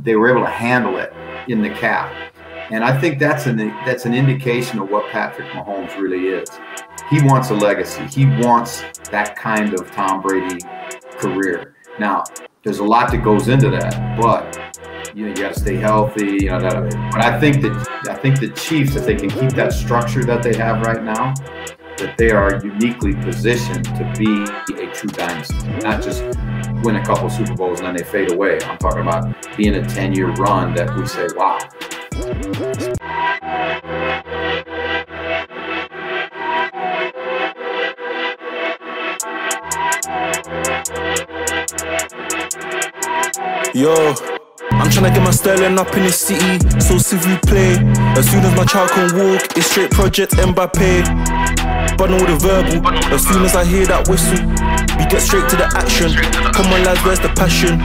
they were able to handle it in the cap. And I think that's an indication of what Patrick Mahomes really is. He wants a legacy. He wants that kind of Tom Brady career. Now, there's a lot that goes into that, but you got to stay healthy. But I think the Chiefs, if they can keep that structure that they have right now, that they are uniquely positioned to be a true dynasty, not just win a couple Super Bowls and then they fade away. I'm talking about being a 10-year run that we say, wow. Yo, I'm tryna get my sterling up in the city, so s'il play. As soon as my child can walk, it's straight Project Mbappe. But all the verbal, as soon as I hear that whistle, we get straight to the action. Come on lads, where's the passion?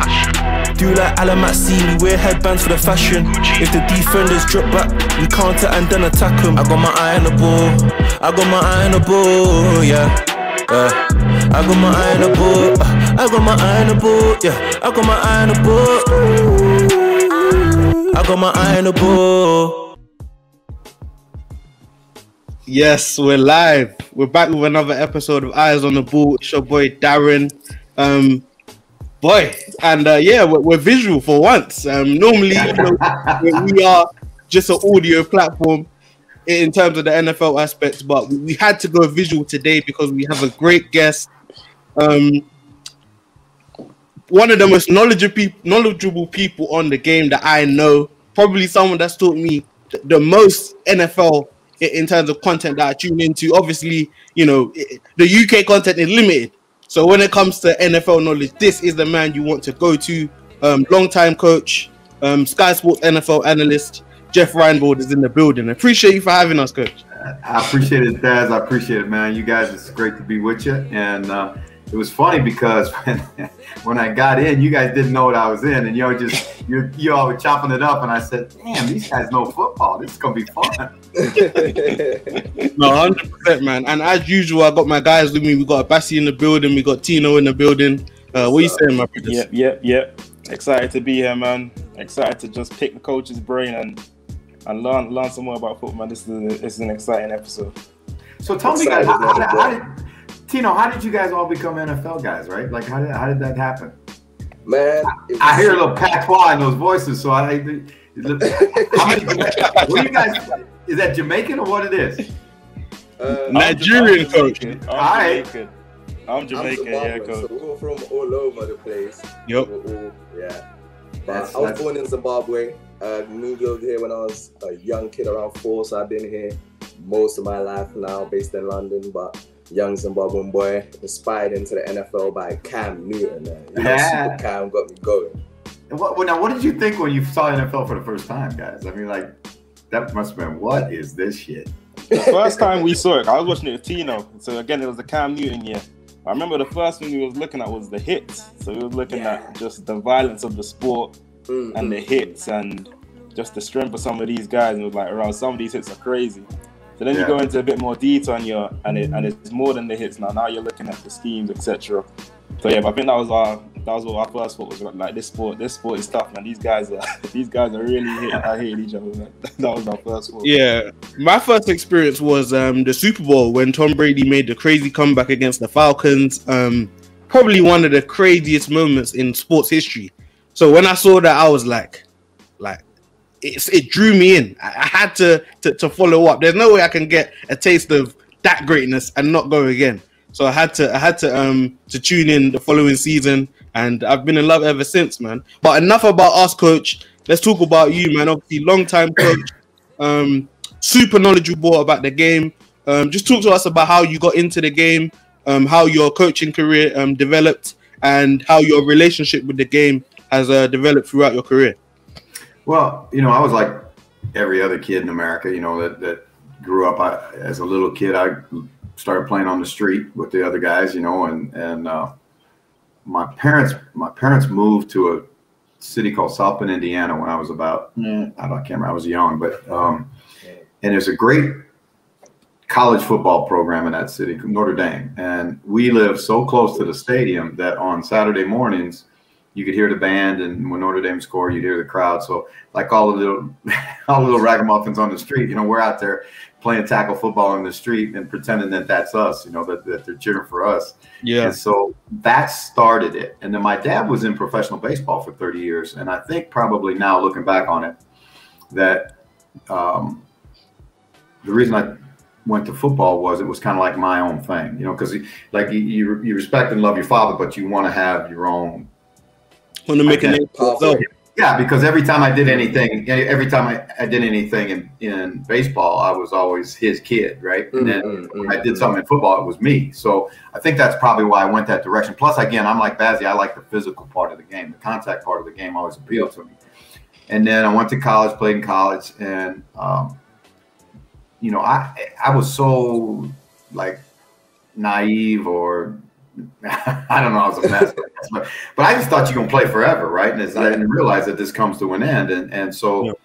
Do like Alamatsi, we wear headbands for the fashion. If the defenders drop back, we counter and then attack them. I got my eye on the ball, I got my eye on the ball, yeah. I got my eye on the ball, I got my eye on the ball, yeah. I got my eye on the ball, I got my eye on the ball. Yes, we're live. We're back with another episode of Eyes on the Ball. It's your boy Darren. We're visual for once. Normally, we are just an audio platform in terms of the NFL aspects, but we had to go visual today because we have a great guest. One of the most knowledgeable people on the game that I know. Probably someone that's taught me the most NFL in terms of content that I tune into. Obviously, the UK content is limited. So when it comes to NFL knowledge, this is the man you want to go to. Long-time coach, Sky Sports NFL analyst, Jeff Reinebold is in the building. Appreciate you for having us, coach. I appreciate it, Daz. I appreciate it, man. You guys, it's great to be with you. And it was funny because when I got in, you guys didn't know what I was in, and you all were chopping it up, and I said, "Damn, these guys know football. This is gonna be fun." No, 100%, man. And as usual, I got my guys with me. We got Abassi in the building. We got Tino in the building. What are you saying, my brothers? Yep. Excited to be here, man. Excited to just pick the coach's brain and learn some more about football, man. This is an exciting episode. So tell me, guys, Tino, how did you guys all become NFL guys, right? Like, how did that happen? Man, I hear a little patois in those voices, so what are you guys? Is that Jamaican or what it is? Nigerian coach. I'm Jamaican, yeah, coach. So we're from all over the place. Yep. But I was born in Zimbabwe. Moved over here when I was a young kid, around 4. So I've been here most of my life now, based in London. But young Zimbabwean boy, inspired into the NFL by Cam Newton. Super Cam got me going. What did you think when you saw NFL for the first time, guys? I mean, like, that must have been, what is this shit? The first time we saw it, I was watching it with Tino. So again, it was the Cam Newton year. I remember the first thing we was looking at was the hits. So we was looking at just the violence of the sport and the hits and just the strength of some of these guys. And it was like, around some of these hits are crazy. So then you go into a bit more detail and it's more than the hits now. Now you're looking at the schemes, etc. So yeah, but I think that was what our first thought was like. This sport is tough, man. These guys are really hitting each other, man. That was our first thought. Yeah, my first experience was the Super Bowl when Tom Brady made the crazy comeback against the Falcons. Probably one of the craziest moments in sports history. So when I saw that, I was like. It drew me in. I had to follow up. There's no way I can get a taste of that greatness and not go again. So I had to tune in the following season, and I've been in love ever since, man. But enough about us, coach. Let's talk about you, man. Obviously, long-time coach, super knowledgeable about the game. Just talk to us about how you got into the game, how your coaching career developed, and how your relationship with the game has developed throughout your career. Well, I was like every other kid in America, that grew up. As a little kid, I started playing on the street with the other guys, and my parents moved to a city called South Bend, Indiana when I was about, I can't remember, I was young, but and there's a great college football program in that city, Notre Dame, and we live so close to the stadium that on Saturday mornings you could hear the band, and when Notre Dame scored, you'd hear the crowd. So like all the little ragamuffins on the street, you know, we're out there playing tackle football in the street and pretending that that's us, you know, that they're cheering for us. Yeah. And so that started it. And then my dad was in professional baseball for 30 years. And I think probably now looking back on it, that the reason I went to football was it was kind of like my own thing, you know, because like you respect and love your father, but you want to have your own. Want to make a name for yourself. Yeah, because every time I did anything, I did anything in baseball, I was always his kid, right? And then when I did something in football, it was me. So I think that's probably why I went that direction. Plus, again, I'm like Bazzi, I like the physical part of the game. The contact part of the game always appealed to me. And then I went to college, played in college, and you know, I was so like naive, or I don't know, I was a mess. But I just thought you're gonna play forever, right? And I didn't realize that this comes to an end. And so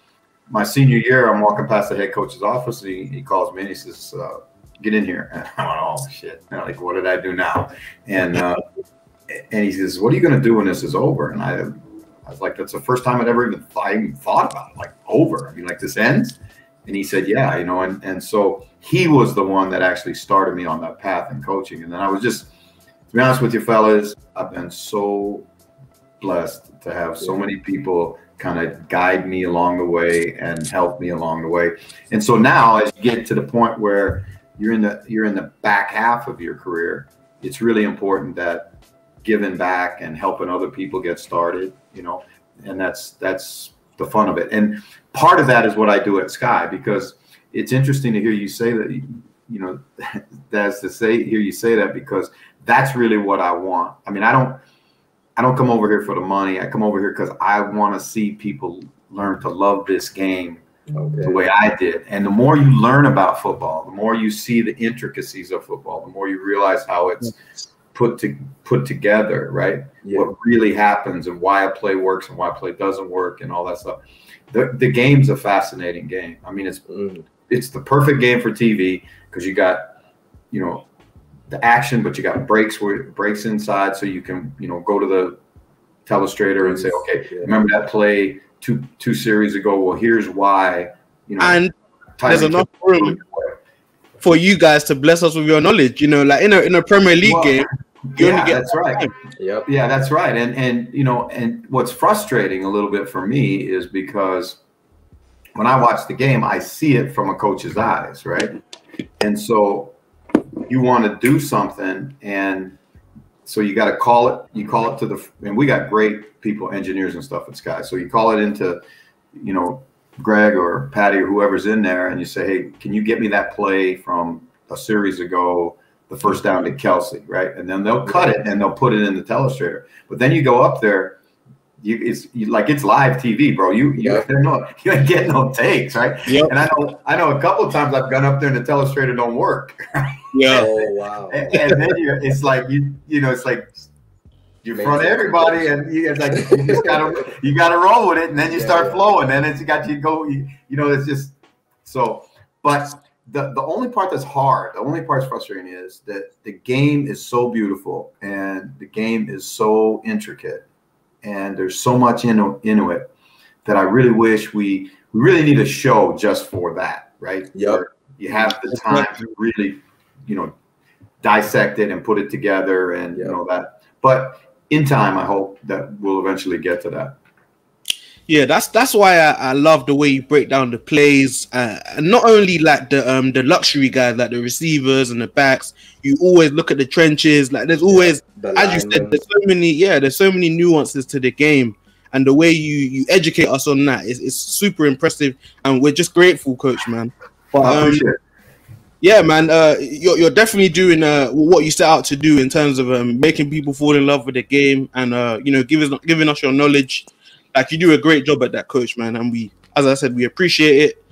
my senior year, I'm walking past the head coach's office, and he calls me and he says, "Get in here." And I'm like, "Oh shit!" And I'm like, "What did I do now?" And he says, "What are you gonna do when this is over?" And I was like, "That's the first time I'd ever even thought about it. Like, over? I mean, like, this ends?" And he said, "Yeah, you know." And so he was the one that actually started me on that path in coaching. And then I was just, to be honest with you fellas, I've been so blessed to have so many people kind of guide me along the way and help me along the way. And so now, as you get to the point where you're in the back half of your career, it's really important that giving back and helping other people get started, you know, and that's the fun of it. And part of that is what I do at Sky, because it's interesting to hear you say that, you know, that's to say, hear you say that, because that's really what I want. I mean, I don't come over here for the money. I come over here because I want to see people learn to love this game the way I did. And the more you learn about football, the more you see the intricacies of football, the more you realize how it's put together, right? What really happens and why a play works and why a play doesn't work and all that stuff. The game's a fascinating game. I mean, it's the perfect game for TV, because you got, you know, the action, but you got breaks inside, so you can, you know, go to the telestrator and say, okay, remember that play two series ago? Well, here's why, you know. And there's enough room for you guys to bless us with your knowledge, you know, like in a Premier League game. You only get that's right. Yeah, that's right. And you know, and what's frustrating a little bit for me is because when I watch the game, I see it from a coach's eyes, right? And so you want to do something, and so you got to call it. You call it to the, and we got great people, engineers and stuff at Sky. So you call it into, you know, Greg or Patty or whoever's in there, and you say, hey, can you get me that play from a series ago, the first down to Kelsey, right? And then they'll cut it and they'll put it in the telestrator. But then you go up there, it's live TV, bro. You ain't getting no takes, right? Yep. And I know a couple of times I've gone up there and the telestrator don't work. Yeah. Oh wow. And then it's like it's like you're in front of everybody, and you gotta roll with it, and then you start flowing, and it's got you go. You know, it's just so. But the only part that's hard, the only part that's frustrating is that the game is so beautiful and the game is so intricate, and there's so much into it that I really wish we really need a show just for that, right? Yep. You have the time to really, you know, dissect it and put it together, and you know that. But in time, I hope that we'll eventually get to that. Yeah, that's why I love the way you break down the plays, and not only like the luxury guys, like the receivers and the backs. You always look at the trenches. Like there's always, as you said, there's so many nuances to the game, and the way you educate us on that is super impressive, and we're just grateful, Coach, man. But yeah, man, you're definitely doing what you set out to do in terms of making people fall in love with the game, and you know, giving us your knowledge. Like, you do a great job at that, Coach, man, and we, as I said, we appreciate it.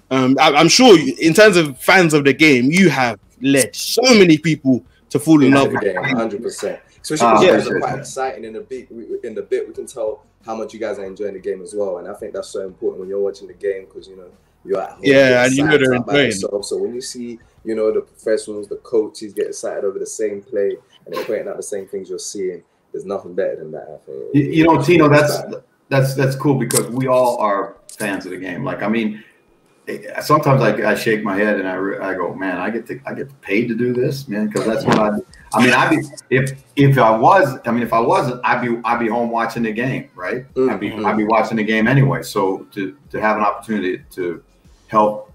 I'm sure in terms of fans of the game, you have led so many people to fall in love with the game. 100%. Especially because it's quite exciting. In the bit, we can tell how much you guys are enjoying the game as well, and I think that's so important when you're watching the game, because you know you're at home. Yeah, and you know they're enjoying. So when you see, you know, the professionals, the coaches get excited over the same play and they're pointing out the same things you're seeing, there's nothing better than that. I think. You know, Tino, that's cool because we all are fans of the game. Like, I mean, sometimes I shake my head and I go, man, I get paid to do this, man, because that's what I mean, if I wasn't, I'd be home watching the game, right? I'd be watching the game anyway. So to have an opportunity to help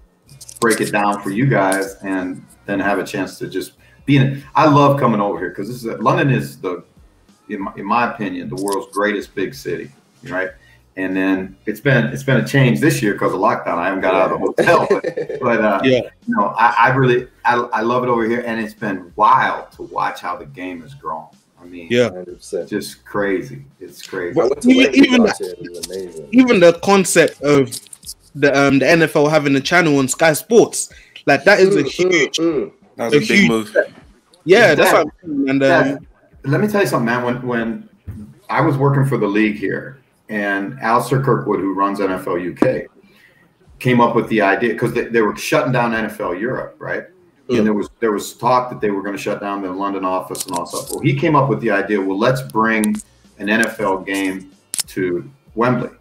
break it down for you guys and then have a chance to just be in it. I love coming over here because London is in my opinion, the world's greatest big city, right? And then it's been a change this year because of lockdown. I haven't got out of the hotel, but you know, I love it over here, and it's been wild to watch how the game has grown. I mean, 100%. Just crazy. It's crazy. Even the concept of the NFL having a channel on Sky Sports, like that is a huge, that's a big move. Yeah, that's what I'm saying. And let me tell you something, man. When I was working for the league here, and Alistair Kirkwood, who runs NFL UK, came up with the idea because they were shutting down NFL Europe, right? And there was talk that they were going to shut down the London office and all stuff. Well, he came up with the idea, well, let's bring an NFL game to Wembley.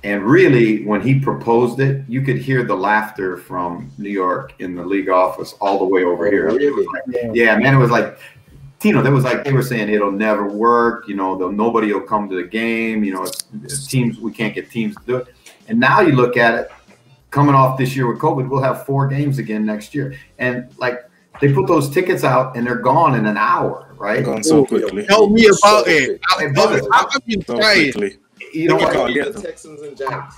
And really, when he proposed it, you could hear the laughter from New York in the league office all the way over here. Really? Yeah, man, it was like, Tino, there was like they were saying it'll never work. You know, nobody will come to the game. You know, it's teams, we can't get teams to do it. And now you look at it, coming off this year with COVID, we'll have 4 games again next year. And like they put those tickets out and they're gone in an hour, right? Gone so quickly. Tell me about it. I've been trying. You know what? The Texans and Giants.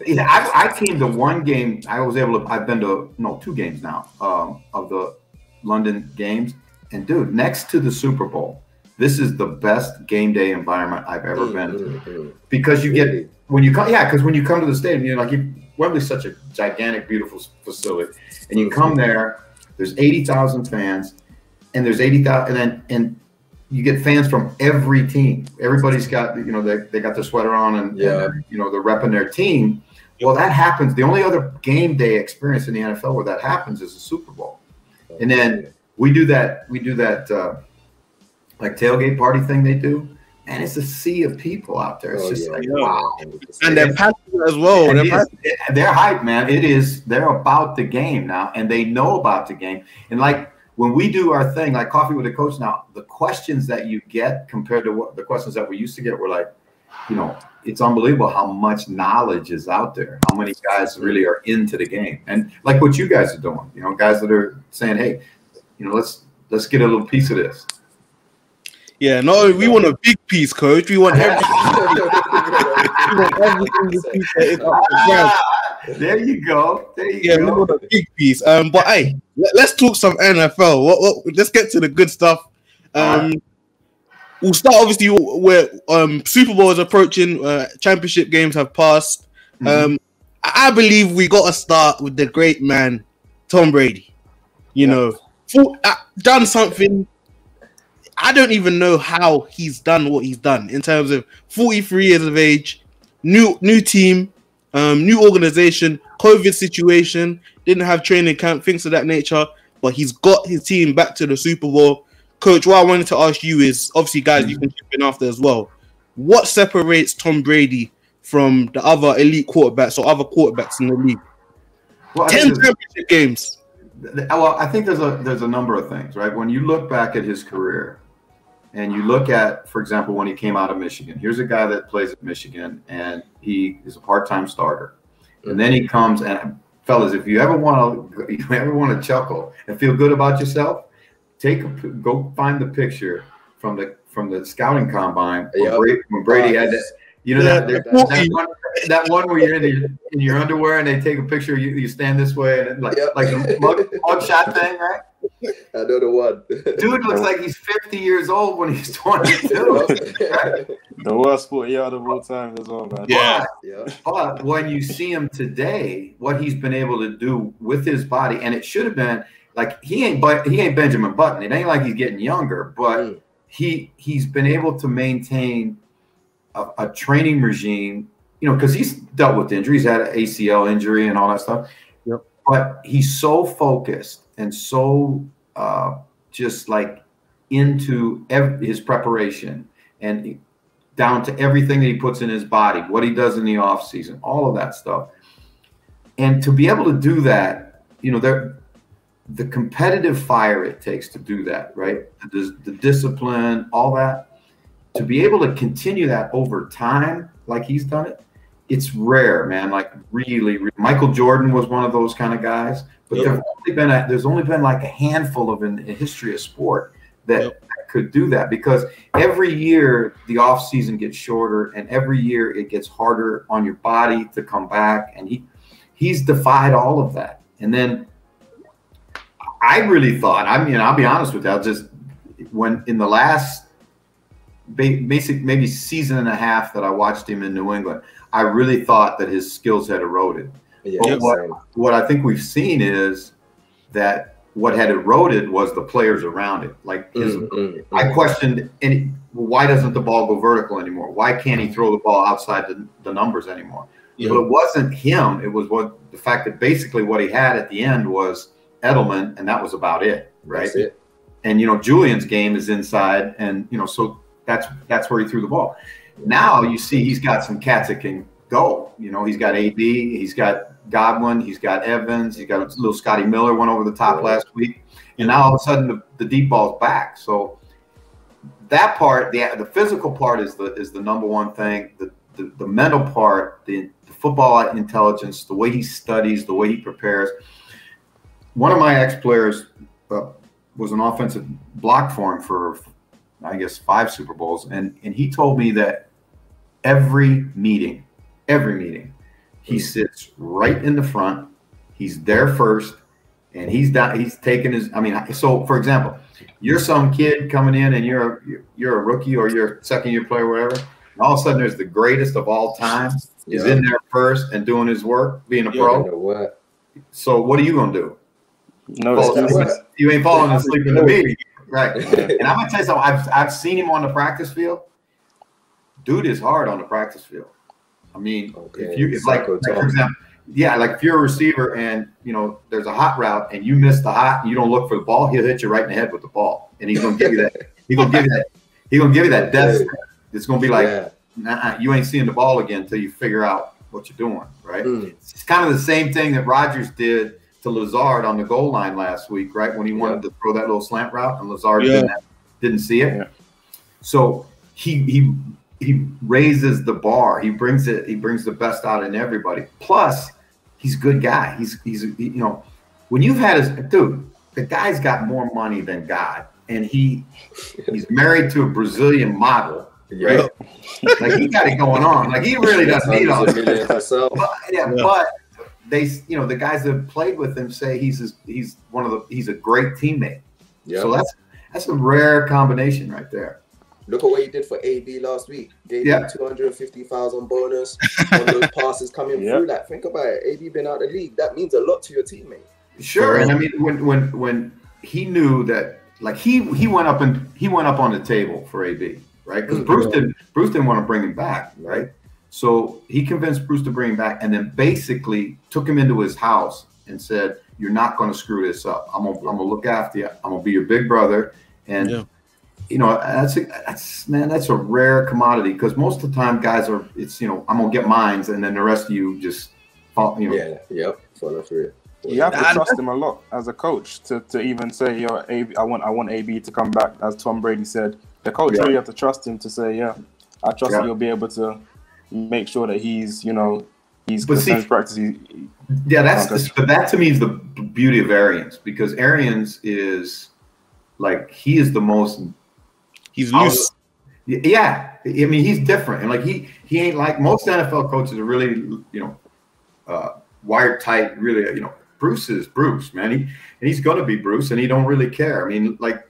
Yeah, I came to one game. I've been to 2 games now of the London games. And dude, next to the Super Bowl, this is the best game day environment I've ever been to. Because you get when you come to the stadium, you're like Wembley's such a gigantic, beautiful facility, and you come there. There's 80,000 fans, and there's 80,000, and you get fans from every team. Everybody's got they got their sweater on, and they're repping their team. Well, that happens. The only other game day experience in the NFL where that happens is the Super Bowl, and then. We do that like tailgate party thing they do, and it's a sea of people out there. It's wow. And they're passionate as well. They're hyped, man. They're about the game now, and they know about the game. And like when we do our thing, like Coffee with the Coach now, the questions that you get compared to the questions that we used to get were like, it's unbelievable how much knowledge is out there, how many guys really are into the game. And like what you guys are doing, guys that are saying, hey, let's get a little piece of this. Yeah, no, we want a big piece, Coach. We want everything. There you go. We want a big piece. But hey, let's talk some NFL. Let's get to the good stuff. We'll start obviously where Super Bowl is approaching. Championship games have passed. I believe we got to start with the great man, Tom Brady. Done something. I don't even know how he's done what he's done in terms of 43 years of age, new team, new organization, COVID situation, didn't have training camp, things of that nature, but he's got his team back to the Super Bowl. Coach, what I wanted to ask you is, obviously, guys, you can chip in after as well. What separates Tom Brady from the other elite quarterbacks or other quarterbacks in the league? 10 championship games. Well, I think there's a number of things, right? When you look back at his career and you look at, for example, when he came out of Michigan, here's a guy that plays at Michigan and he is a part-time starter. And then he comes and, fellas, if you ever want to chuckle and feel good about yourself, go find the picture from the scouting combine when Brady had that. That one where you're in your underwear and they take a picture. You stand this way and like a mug shot thing, right? I know the one. Dude looks like he's 50 years old when he's 22. Right? The worst 40-yard of all time as well, man. Yeah. But when you see him today, what he's been able to do with his body, and it should have been like he ain't Benjamin Button. It ain't like he's getting younger, but he's been able to maintain a training regime, because he's dealt with injuries, had an ACL injury and all that stuff. But he's so focused and so just like into his preparation and down to everything that he puts in his body, what he does in the off season, all of that stuff. And to be able to do that, you know, the competitive fire it takes to do that, right? The discipline, all that, to be able to continue that over time, like he's done it, it's rare, man. Like really, Michael Jordan was one of those kind of guys, but there's only been like a handful of in the history of sport that could do that, because every year the off season gets shorter, and every year it gets harder on your body to come back, and he's defied all of that. And then I really thought, I mean, I'll be honest with you, just when in the last maybe season and a half that I watched him in New England, I really thought that his skills had eroded. Yeah, what I think we've seen is that what had eroded was the players around it. Like I questioned, why doesn't the ball go vertical anymore? Why can't he throw the ball outside the numbers anymore? Yeah. But it wasn't him. It was the fact that basically what he had at the end was Edelman, and that was about it, right? That's it. And you know, Julian's game is inside, and you know, so that's where he threw the ball. Now you see he's got some cats that can go. You know, he's got AB, he's got Godwin, he's got Evans, he's got a little Scotty Miller went over the top last week, and now all of a sudden the deep ball's back. So that part, the physical part is the number one thing. The mental part, the football intelligence, the way he studies, the way he prepares. One of my ex-players was an offensive block for him for, I guess, 5 Super Bowls, and he told me that every meeting, he sits right in the front. He's there first, and he's taking his. I mean, so for example, you're some kid coming in, and you're a rookie or you're a second-year player, whatever. And all of a sudden, there's the greatest of all time is in there first and doing his work, being a pro. You know what? So what are you gonna do? No, you ain't falling asleep in the meeting, right? And I'm gonna tell you something. I've seen him on the practice field. Dude is hard on the practice field. I mean, if like for example, like if you're a receiver and you know there's a hot route and you miss the hot and you don't look for the ball, he'll hit you right in the head with the ball, and he's gonna give you that. He's gonna give you that death. It's gonna be like, nah, you ain't seeing the ball again until you figure out what you're doing, right? It's kind of the same thing that Rodgers did to Lazard on the goal line last week, right? When he wanted to throw that little slant route and Lazard didn't see it. Yeah. So he raises the bar. He brings the best out in everybody. Plus, he's a good guy. He's you know, when you've had the guy's got more money than God, and he's married to a Brazilian model. Right? Like he got it going on. Like he really doesn't need all this. But they, you know, the guys that played with him say he's a great teammate. Yeah. So that's a rare combination right there. Look at what he did for AB last week. Gave him 250,000 bonus on those passes coming through. Like, think about it. AB been out of the league. That means a lot to your teammate. Sure. And I mean, when he knew that, like he went up on the table for AB, right? Because Bruce didn't want to bring him back, right? So he convinced Bruce to bring him back, and then basically took him into his house and said, "You're not going to screw this up. I'm gonna look after you. I'm gonna be your big brother." And you know, that's a rare commodity, because most of the time guys are, it's, you know, I'm gonna get mines, and then the rest of you just fall, you know. Follow through. You have to trust him a lot as a coach to even say, "Yo, AB, I want AB to come back," as Tom Brady said. The coach really have to trust him to say, "Yeah, I trust that you'll be able to make sure that he's, you know, he's practice." But that to me is the beauty of Arians, because Arians is like, he is the most. He's loose. Yeah, I mean, he's different, and like he ain't like most NFL coaches are really, you know, wired tight. Really, you know, Bruce is Bruce, man. He's going to be Bruce, and he don't really care. I mean, like,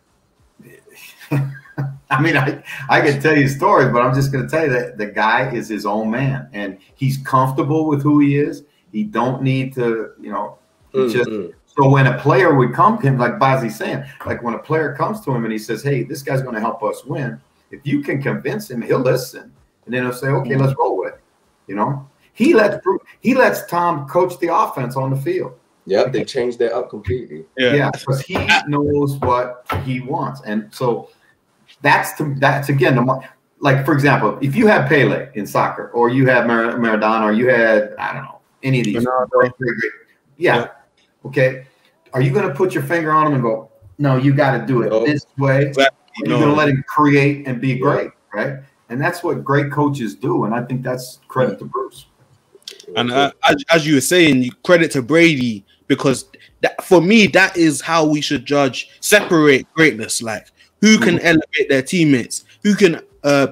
I mean, I could tell you stories, but I'm just going to tell you that the guy is his own man, and he's comfortable with who he is. He don't need to, you know, So when a player would come to him, like Bazzi's saying, like when a player comes to him and he says, "Hey, this guy's going to help us win," if you can convince him, he'll listen, and then he'll say, "Okay, let's roll with it." You know, he lets Tom coach the offense on the field. Yeah, they changed that up completely. Yeah, because he knows what he wants, and so that's again like, for example, if you had Pele in soccer, or you had Maradona, or you had, I don't know, any of these great. Okay, are you going to put your finger on him and go, no, you got to do it this way? Exactly. You're going to let him create and be great, right? And that's what great coaches do, and I think that's credit to Bruce. And as you were saying, credit to Brady, because for me, that is how we should separate greatness. Like, who can elevate their teammates? Who can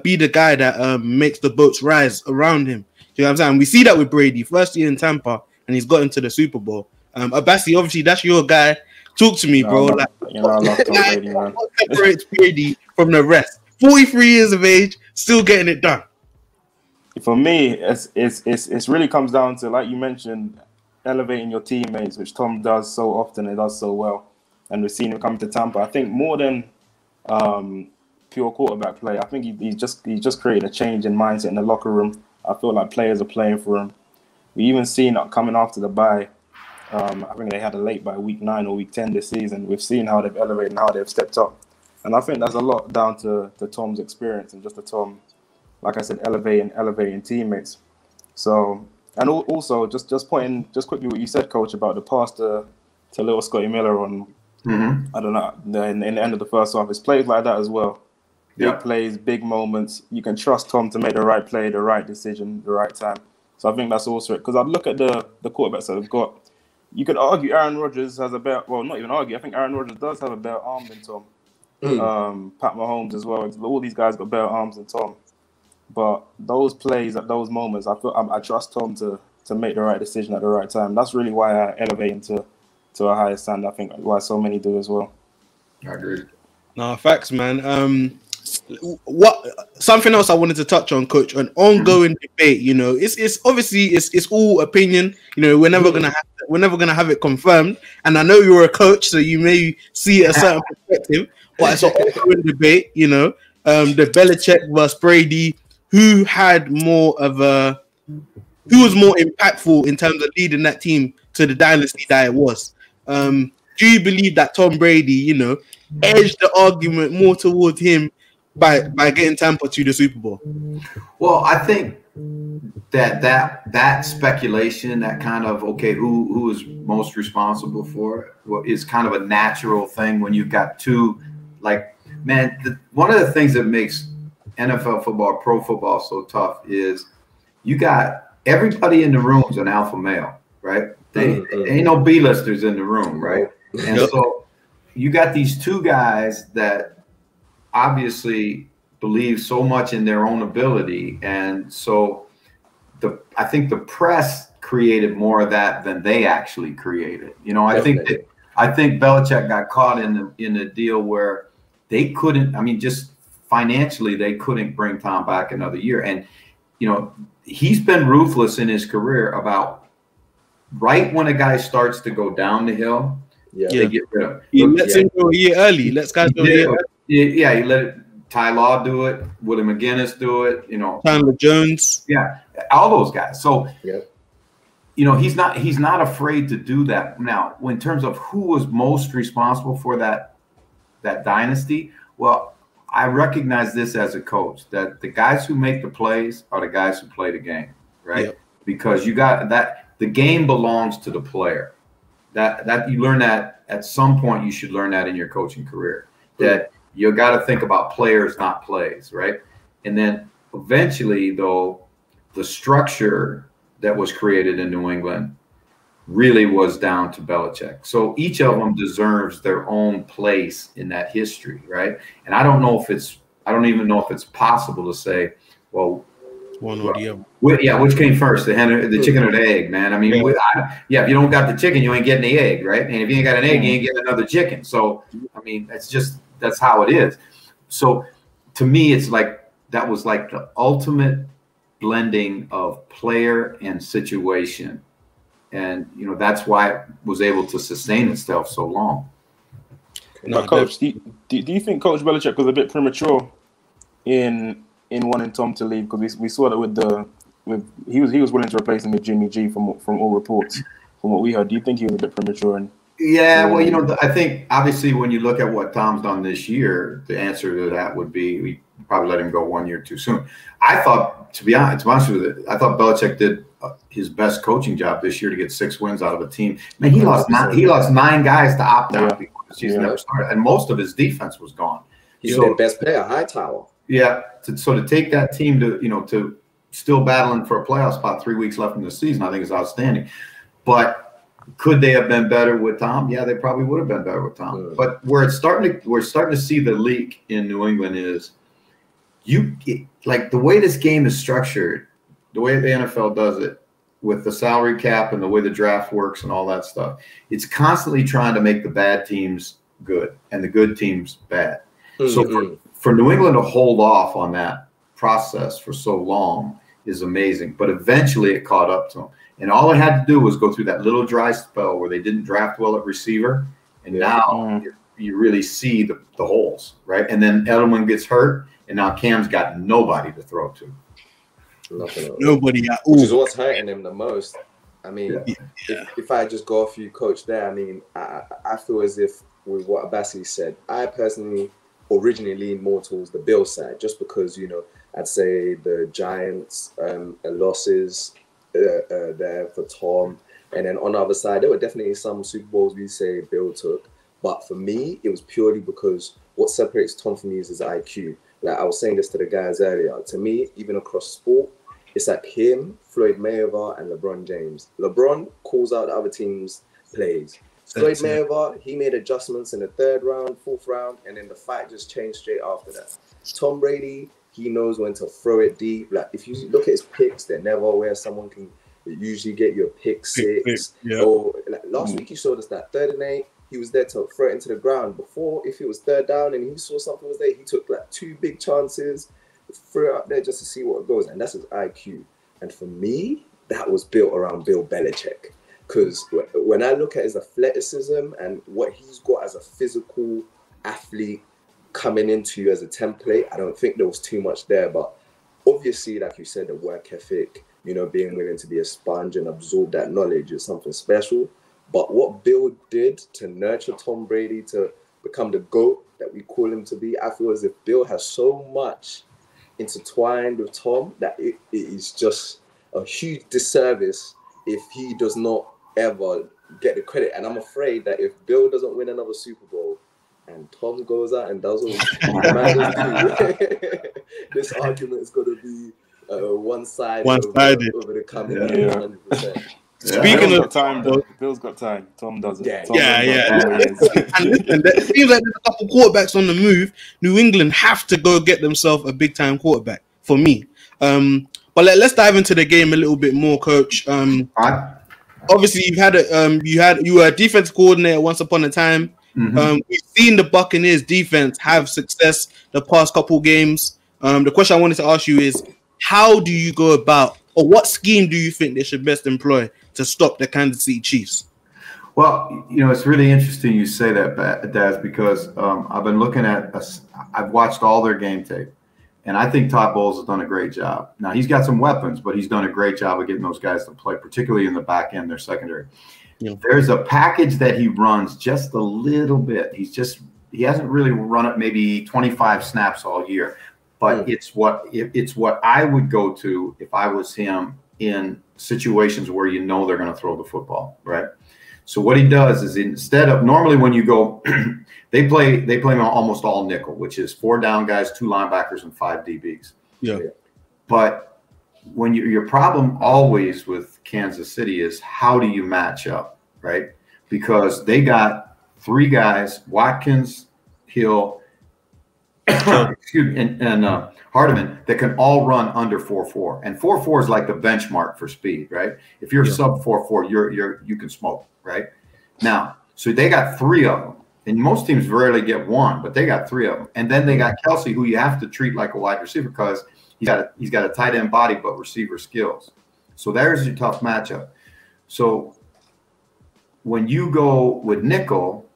be the guy that makes the boats rise around him? You know what I'm saying? We see that with Brady, first year in Tampa, and he's got into the Super Bowl. Abassi, obviously, that's your guy. Talk to me, bro. I love Tom Brady, man. What separates Brady from the rest? 43 years of age, still getting it done. For me, it really comes down to, like you mentioned, elevating your teammates, which Tom does so often and does so well. And we've seen him come to Tampa. I think more than pure quarterback play, I think he just created a change in mindset in the locker room. I feel like players are playing for him. We even seen it coming after the bye. I think they had a late by week 9 or week 10 this season. We've seen how they've elevated and how they've stepped up. And I think that's a lot down to Tom's experience and just to Tom, like I said, elevating teammates. So, and also just quickly what you said, Coach, about the pass to little Scotty Miller on, I don't know, in the end of the first half. It's plays like that as well. Big plays, big moments. You can trust Tom to make the right play, the right decision, the right time. So I think that's also it. Because I'd look at the quarterbacks that they've got. You could argue Aaron Rodgers has a better, well, not even argue. I think Aaron Rodgers does have a better arm than Tom. Pat Mahomes as well. All these guys got better arms than Tom. But those plays at those moments, I trust Tom to make the right decision at the right time. That's really why I elevate him to a higher standard. I think why so many do as well. I agree. No, facts, man. Something else I wanted to touch on, Coach, an ongoing debate. You know, it's obviously it's all opinion. You know, we're never gonna have it confirmed. And I know you're a coach, so you may see a certain perspective, but it's an ongoing debate. You know, the Belichick versus Brady, who was more impactful in terms of leading that team to the dynasty that it was. Do you believe that Tom Brady, you know, edged the argument more towards him by getting Tampa to the Super Bowl? Well, I think that speculation, that kind of, okay, who is most responsible for it, is kind of a natural thing when you've got two, like, man, one of the things that makes NFL football, pro football so tough is you got everybody in the room's an alpha male, right? They ain't no B-listers in the room, right? And so you got these two guys that obviously believe so much in their own ability, and so I think the press created more of that than they actually created. You know, I think Belichick got caught in a deal where they couldn't. I mean, just financially, they couldn't bring Tom back another year, and you know, he's been ruthless in his career about right when a guy starts to go down the hill, they get rid of him. He lets him go a year early. Let's guys go a year early. Yeah, he let Ty Law do it, Willie McGinnis do it, you know, Chandler Jones. Yeah, all those guys. So, you know, he's not afraid to do that. Now, in terms of who was most responsible for that dynasty, well, I recognize this as a coach, that the guys who make the plays are the guys who play the game, right? Yep. Because you got that. The game belongs to the player. That you learn that at some point. You should learn that in your coaching career. That you got to think about players, not plays, right? And then eventually, though, the structure that was created in New England really was down to Belichick. So each of them deserves their own place in that history, right? And I don't even know if it's possible to say, well, one or the other. Which came first, the chicken or the egg, man? I mean, if you don't got the chicken, you ain't getting the egg, right? And if you ain't got an egg, you ain't getting another chicken. So, I mean, that's how it is. So, to me, it's like that was like the ultimate blending of player and situation, and you know that's why it was able to sustain itself so long. But Coach, do you think Coach Belichick was a bit premature in wanting Tom to leave? Because we saw that he was willing to replace him with Jimmy G from all reports. from what we heard. Do you think he was a bit premature? Yeah, well, you know, I think obviously when you look at what Tom's done this year, the answer to that would be we probably let him go 1 year too soon. I thought, to be honest with you, I thought Belichick did his best coaching job this year to get 6 wins out of a team. Man, he lost 9 guys to opt out because the season never started, and most of his defense was gone. He's their best player, Hightower. Yeah, so to take that team to, you know, to still battling for a playoff spot 3 weeks left in the season, I think is outstanding. But could they have been better with Tom? Yeah, they probably would have been better with Tom. But we're starting to see the leak in New England is like the way this game is structured, the way the NFL does it with the salary cap and the way the draft works and all that stuff. It's constantly trying to make the bad teams good and the good teams bad. So for New England to hold off on that process for so long is amazing. But eventually it caught up to them. And all they had to do was go through that little dry spell where they didn't draft well at receiver. And now you really see the holes, right? And then Edelman gets hurt, and now Cam's got nobody to throw to. Nobody at all. Which is what's hurting him the most. I mean, if I just go off you, Coach, there, I mean, I feel as if with what Abassi said, I personally originally leaned more towards the Bill side, just because, you know, I'd say the Giants losses there for Tom, and then on the other side there were definitely some Super Bowls we say Bill took, but for me it was purely because what separates Tom from me is his IQ. Like I was saying this to the guys earlier, to me, even across sport, it's like him, Floyd Mayweather, and LeBron James. LeBron calls out the other team's plays. Floyd Mayweather, he made adjustments in the 3rd round, 4th round, and then the fight just changed straight after that. Tom Brady, he knows when to throw it deep. Like if you look at his picks, they're never where someone can usually get you a pick 6. Or like last week he showed us that 3rd and 8, he was there to throw it into the ground. Before, if it was 3rd down and he saw something was there, he took like 2 big chances, threw it up there just to see what goes. And that's his IQ. And for me, that was built around Bill Belichick. Because when I look at his athleticism and what he's got as a physical athlete coming into you as a template, I don't think there was too much there. But obviously, like you said, the work ethic, you know, being willing to be a sponge and absorb that knowledge is something special. But what Bill did to nurture Tom Brady to become the GOAT that we call him to be, I feel as if Bill has so much intertwined with Tom that it is just a huge disservice if he does not ever get the credit. And I'm afraid that if Bill doesn't win another Super Bowl and Tom goes out and does what man do, this argument is going to be one-sided over the coming years, 100%. Speaking Bill's of got time, though. Bill's got time. Tom doesn't. And listen, it seems like there's a couple quarterbacks on the move. New England have to go get themselves a big-time quarterback for me. But let's dive into the game a little bit more, Coach. Obviously, you were a defense coordinator once upon a time. We've seen the Buccaneers defense have success the past couple games. The question I wanted to ask you is, how do you go about, or what scheme do you think they should best employ to stop the Kansas City Chiefs? Well, you know, it's really interesting you say that, Daz, because I've been looking at I've watched all their game tape, and I think Todd Bowles has done a great job. Now, he's got some weapons, but he's done a great job of getting those guys to play, particularly in the back end, their secondary. Yeah. There's a package that he runs just a little bit. He hasn't really run it maybe 25 snaps all year, but it's what I would go to if I was him in situations where you know they're going to throw the football, right? So what he does is, instead of normally when you go, they play almost all nickel, which is 4 down guys, 2 linebackers, and 5 DBs. Yeah. But when your problem always with Kansas City is how do you match up, right? Because they got 3 guys, Watkins, Hill, excuse me, and Hardiman, that can all run under 4.4, and 4.4 is like the benchmark for speed, right? If you're sub 4.4, you can smoke, right? Now, so they got 3 of them, and most teams rarely get 1, but they got 3 of them, and then they got Kelsey, who you have to treat like a wide receiver because he's got a tight end body but receiver skills. So there's your tough matchup. So when you go with nickel,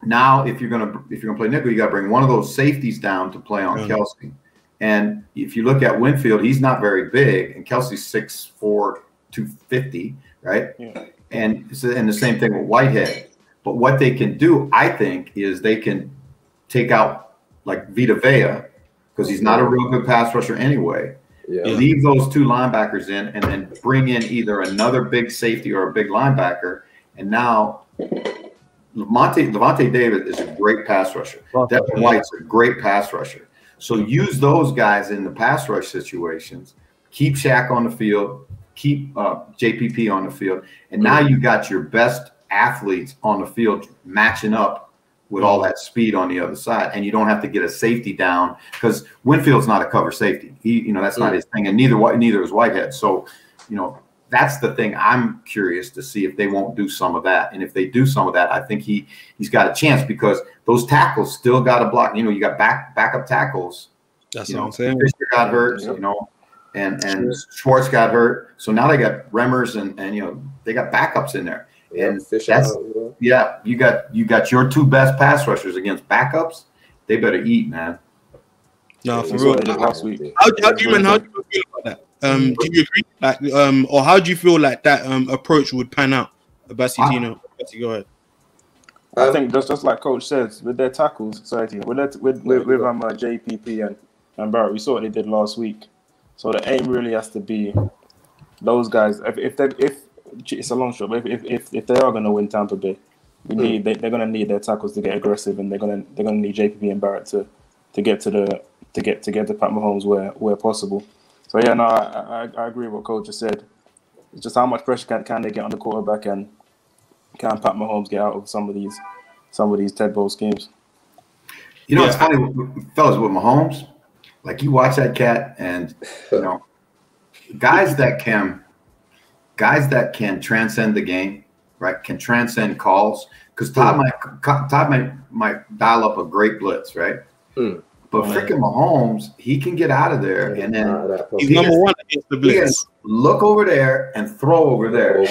now if you're gonna play nickel, you got to bring one of those safeties down to play on Kelsey. And if you look at Winfield, he's not very big, and Kelsey's 6'4", 250, right? Yeah. And the same thing with Whitehead. But what they can do, I think, is they can take out like Vita Vea, because he's not a real good pass rusher anyway. Leave those two linebackers in, and then bring in either another big safety or a big linebacker. And now Levante David is a great pass rusher. Devin White's a great pass rusher. So use those guys in the pass rush situations. Keep Shaq on the field. Keep JPP on the field. And now you got your best athletes on the field matching up with all that speed on the other side. And you don't have to get a safety down, because Winfield's not a cover safety. That's not his thing. And neither is Whitehead. So, that's the thing. I'm curious to see if they won't do some of that. And if they do some of that, I think he's got a chance, because those tackles still got to block. You got backup tackles. That's what I'm saying. Fisher got hurt, and Schwartz got hurt. So now they got Remmers and they got backups in there. And you got your two best pass rushers against backups. They better eat, man. No, for real. Last week. How do you feel about that? Do you agree? Or how do you feel like that approach would pan out? Basitino, go ahead. I think just like Coach says, with their tackles, with JPP and Barrett, we saw what they did last week. So the aim really has to be those guys. If it's a long shot, but if they are going to win Tampa Bay, they're going to need their tackles to get aggressive, and they're going to need JPP and Barrett to get to Pat Mahomes where possible. So yeah, no, I agree with what Coach just said. It's just how much pressure can they get on the quarterback, and can Pat Mahomes get out of some of these Ted Bowl schemes? It's funny, fellas, with Mahomes. Like, you watch that cat, and guys that can transcend the game, right? Can transcend calls, because Todd might dial up a great blitz, right? But freaking Mahomes, he can get out of there, and then he's number one against the blitz. Look over there and throw over there.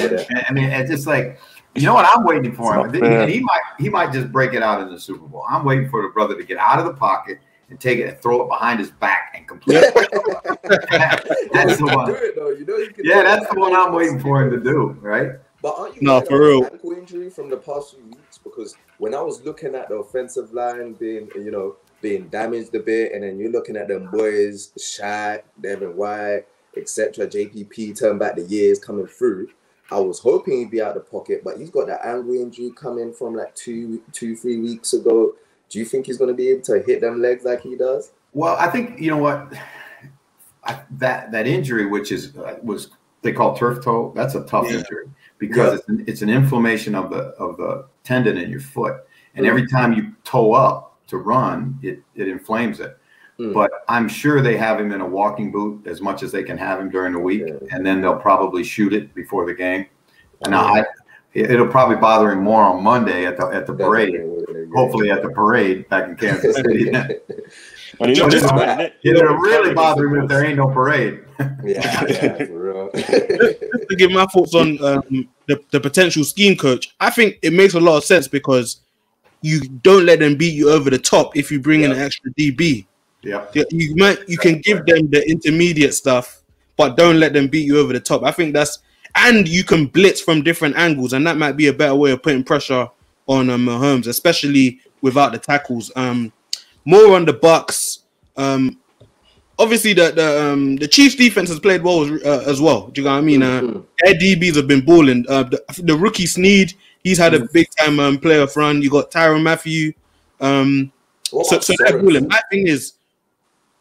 I mean, it's just like, what I'm waiting for him. And he might just break it out in the Super Bowl. I'm waiting for the brother to get out of the pocket and take it and throw it behind his back and complete it. That's the one. That's the one I'm waiting for him to do, right? But aren't you for real? Ankle injury from the past few weeks? Because when I was looking at the offensive line being damaged a bit, and then you're looking at them boys, Shaq, Devin White, etc., JPP, turn back the years coming through, I was hoping he'd be out of the pocket, but he's got that ankle injury coming from like 3 weeks ago. Do you think he's going to be able to hit them legs like he does? Well, I think, that injury, which was they call turf toe, that's a tough injury, because it's an inflammation of the tendon in your foot, and every time you toe up to run, it inflames it. But I'm sure they have him in a walking boot as much as they can have him during the week, and then they'll probably shoot it before the game. And it'll probably bother him more on Monday at the parade. Hopefully at the parade back in Kansas City. It'll really bother him if there ain't no parade. For real. To give my thoughts on the potential scheme coach, I think it makes a lot of sense, because you don't let them beat you over the top if you bring in an extra DB. You can give them the intermediate stuff, but don't let them beat you over the top. I think and you can blitz from different angles, and that might be a better way of putting pressure on Mahomes, especially without the tackles. More on the Bucks. Obviously, the Chiefs' defense has played well as well. Do you know what I mean? Their DBs have been balling. The rookie Snead, he's had a big time playoff run. You got Tyrann Mathieu. So they're balling. My thing is,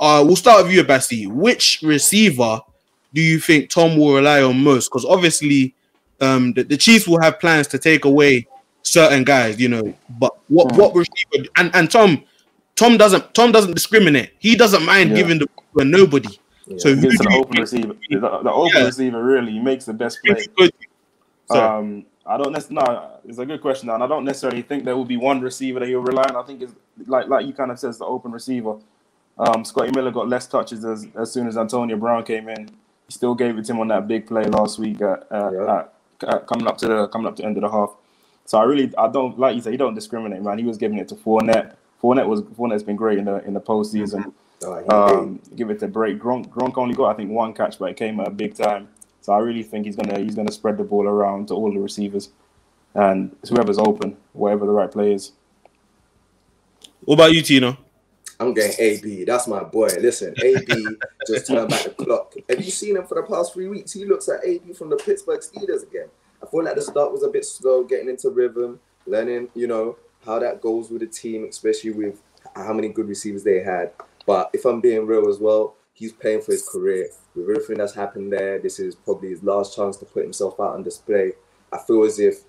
we'll start with you, Bassi. Which receiver do you think Tom will rely on most? Because obviously, the Chiefs will have plans to take away certain guys, But what receiver? And Tom doesn't discriminate. He doesn't mind giving the ball to nobody. So who gives the open receiver? The open receiver really makes the best play. I don't necessarily. No, it's a good question, and I don't necessarily think there will be one receiver that he'll rely on. I think it's like you kind of says, the open receiver. Scotty Miller got less touches as soon as Antonio Brown came in. He still gave it to him on that big play last week coming up to the end of the half. So I don't, like you said, he don't discriminate, man. He was giving it to Fournette. Fournette's been great in the postseason. Give it to Brady. Gronk only got, I think, one catch, but it came at a big time. So I really think he's gonna spread the ball around to all the receivers and whoever's open, whatever the right play is. What about you, Tino? I'm getting AB. That's my boy. Listen, AB just turned back the clock. Have you seen him for the past 3 weeks? He looks like AB from the Pittsburgh Steelers again. I feel like the start was a bit slow, getting into rhythm, learning, how that goes with the team, especially with how many good receivers they had. But if I'm being real as well, he's playing for his career. With everything that's happened there, this is probably his last chance to put himself out on display. I feel as if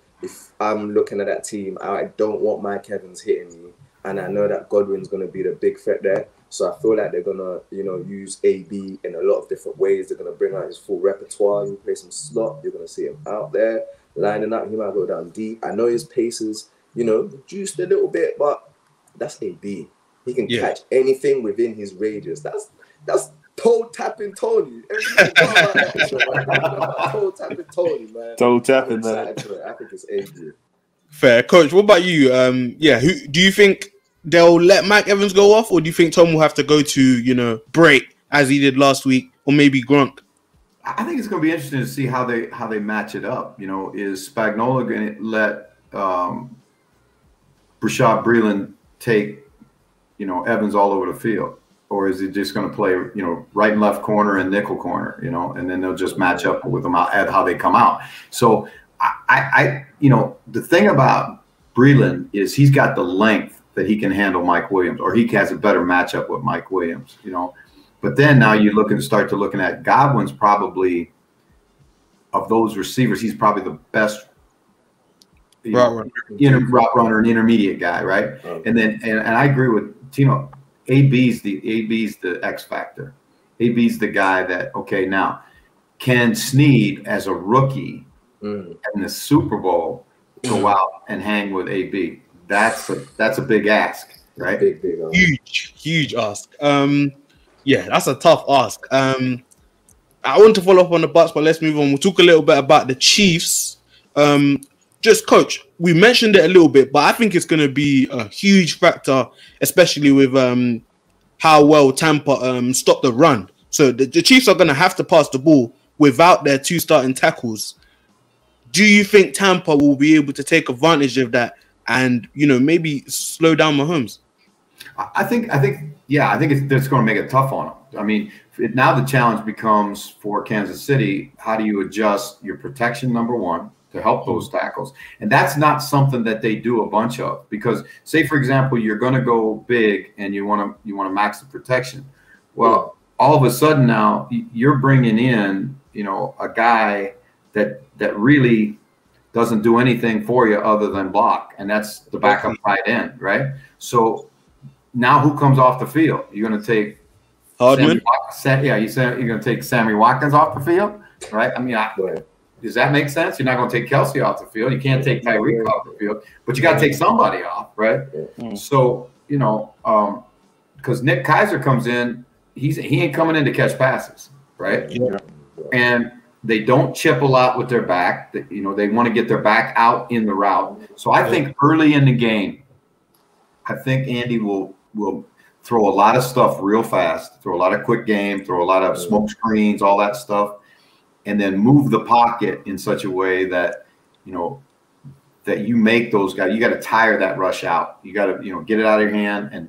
I'm looking at that team, I don't want Mike Evans hitting me. And I know that Godwin's going to be the big threat there. So I feel like they're going to, use AB in a lot of different ways. They're going to bring out his full repertoire. You play some slot. You're going to see him out there, lining up. He might go down deep. I know his pace is, reduced a little bit, but that's AB. He can catch anything within his radius. That's toe tapping Tony. Toe tapping Tony, man. Toe tapping, man. I think it's AB. Fair. Coach, what about you? Who do you think they'll let Mike Evans go off, or do you think Tom will have to go to, break as he did last week, or maybe Gronk? I think it's going to be interesting to see how they match it up. Is Spagnuolo going to let Rashad Breeland take, Evans all over the field, or is he just going to play, right and left corner and nickel corner, and then they'll just match up with them at how they come out. So the thing about Breeland is he's got the length that he can handle Mike Williams, or he has a better matchup with Mike Williams, But then now you start looking at Godwin's probably, of those receivers, he's probably the best route runner and intermediate guy, right? And I agree with Tino. AB's the X factor. AB's the guy that, okay, now can Snead as a rookie in the Super Bowl go out and hang with AB? That's a big ask, right? Big huge ask. That's a tough ask. I want to follow up on the Bucs, but let's move on. We'll talk a little bit about the Chiefs. Just coach, we mentioned it a little bit, but I think it's going to be a huge factor, especially with how well Tampa stopped the run. So the Chiefs are going to have to pass the ball without their 2 starting tackles. Do you think Tampa will be able to take advantage of that and, maybe slow down Mahomes? I think it's going to make it tough on them. I mean, now the challenge becomes for Kansas City, how do you adjust your protection, number one, to help those tackles? And that's not something that they do a bunch of, because say, for example, you're going to go big and you want to max the protection. Well, all of a sudden now you're bringing in, a guy that really doesn't do anything for you other than block, and that's the backup tight end, right? So now who comes off the field? You're going to take Hardman? You're going to take Sammy Watkins off the field, right? I mean, does that make sense? You're not going to take Kelsey off the field. You can't take Tyreek off the field, but you got to take somebody off, right? So, because Nick Keiser comes in, he ain't coming in to catch passes, right? And they don't chip a lot with their back. They want to get their back out in the route. So I think early in the game, I think Andy will throw a lot of stuff real fast, throw a lot of quick game, throw a lot of smoke screens, all that stuff, and then move the pocket in such a way that, that you make those guys, you got to tire that rush out. You got to, get it out of your hand and,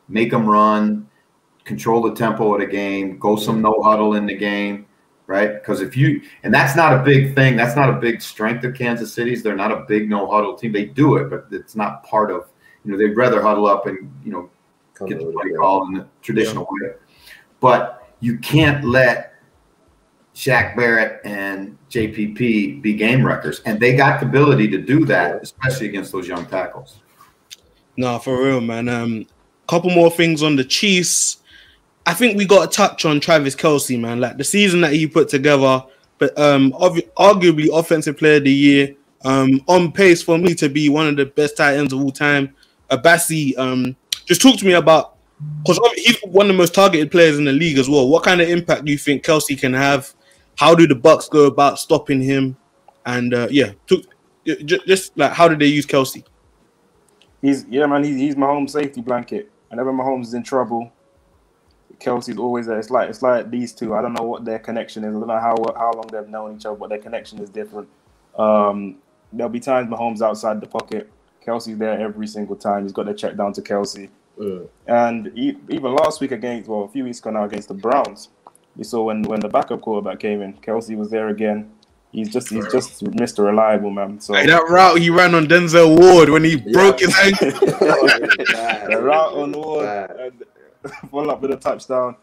make them run, control the tempo of the game, go some no huddle in the game. Right, because and that's not a big thing. That's not a big strength of Kansas City's. They're not a big no huddle team. They do it, but it's not part of. They'd rather huddle up and get the play called in the traditional way. But you can't let Shaq Barrett and JPP be game wreckers, and they got the ability to do that, especially against those young tackles. No, for real, man. Couple more things on the Chiefs. I think we got to touch on Travis Kelce, man. Like the season that he put together, but arguably offensive player of the year, on pace for me to be one of the best tight ends of all time. Abassi, just talk to me about, because he's one of the most targeted players in the league as well. What kind of impact do you think Kelce can have? How do the Bucs go about stopping him? And just like how do they use Kelce? He's Mahomes' safety blanket. Whenever Mahomes is in trouble, Kelsey's always there. It's like these two. I don't know what their connection is. I don't know how long they've known each other, but their connection is different. There'll be times Mahomes outside the pocket. Kelsey's there every single time. He's got the check down to Kelsey. And even last week a few weeks ago now against the Browns, we saw when the backup quarterback came in, Kelsey was there again. He's just Mr. Reliable, man. So that route he ran on Denzel Ward when he broke his ankle. The route on Ward, follow up with a touchdown.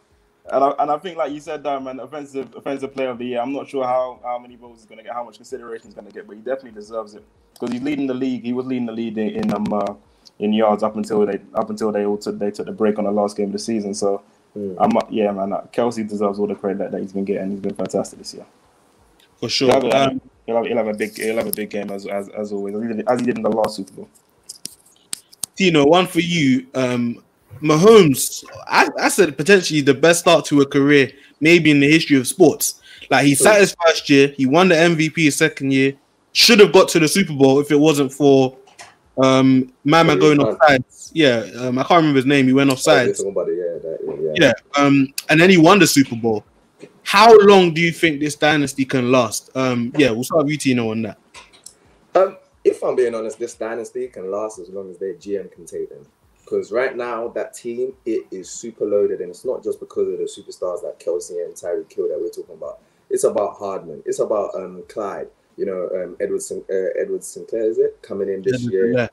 And I think, like you said, Darren, man, offensive player of the year. I'm not sure how many votes he's going to get, how much consideration he's going to get, but he definitely deserves it because he's leading the league. He was leading the league in yards up until they took the break on the last game of the season. So Kelsey deserves all the credit that he's been getting. He's been fantastic this year. For sure. He'll have a big game as always, as he did in the last Super Bowl. Tino, one for you. Mahomes, I said potentially the best start to a career maybe in the history of sports. Like he sat his first year, he won the MVP his second year, should have got to the Super Bowl if it wasn't for Mama going offside. Yeah, I can't remember his name. He went offside. And then he won the Super Bowl. How long do you think this dynasty can last? We'll start with you, Tino, on that. If I'm being honest, this dynasty can last as long as their GM can take them. Because right now, that team, it is super loaded. And it's not just because of the superstars like Kelsey and Tyreek Hill that we're talking about. It's about Hardman. It's about Clyde. Edward Sinclair, is it? Coming in this year.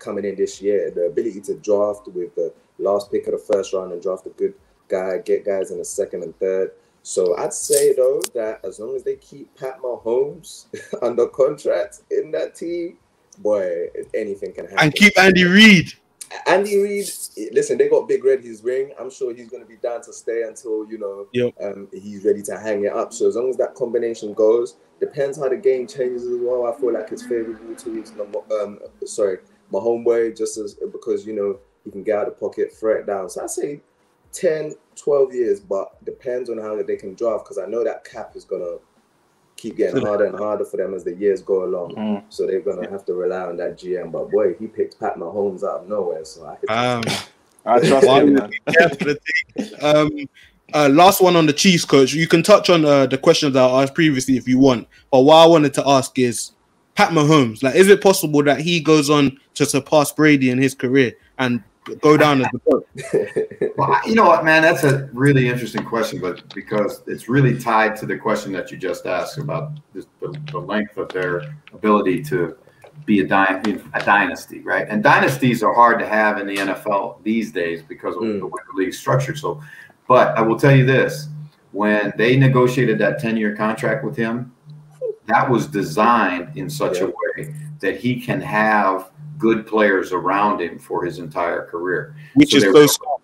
Coming in this year. The ability to draft with the last pick of the first round and draft a good guy, get guys in the second and third. So I'd say, though, that as long as they keep Pat Mahomes under contract in that team, boy, anything can happen. And keep Andy Reid. Andy Reid, listen, they got Big Red his ring. I'm sure he's going to be down to stay until, he's ready to hang it up. So as long as that combination goes, depends how the game changes as well. I feel like it's favorable to his Mahomes way, just as because, he can get out of the pocket, throw it down. So I say 10, 12 years, but depends on how they can draft because I know that cap is going to keep getting harder and harder for them as the years go along. So they're going to have to rely on that GM. But boy, he picked Pat Mahomes out of nowhere. So I trust him, man. Last one on the Chiefs, coach. You can touch on the questions I asked previously if you want. But what I wanted to ask is, Pat Mahomes, like, is it possible that he goes on to surpass Brady in his career and go down as the GOAT? Well, you know what, man? That's a really interesting question, but because it's really tied to the question that you just asked about the length of their ability to be a dynasty, right? And dynasties are hard to have in the NFL these days because of the way the league's structured. So, but I will tell you this: when they negotiated that 10-year contract with him, that was designed in such a way that he can have good players around him for his entire career. Which is so small.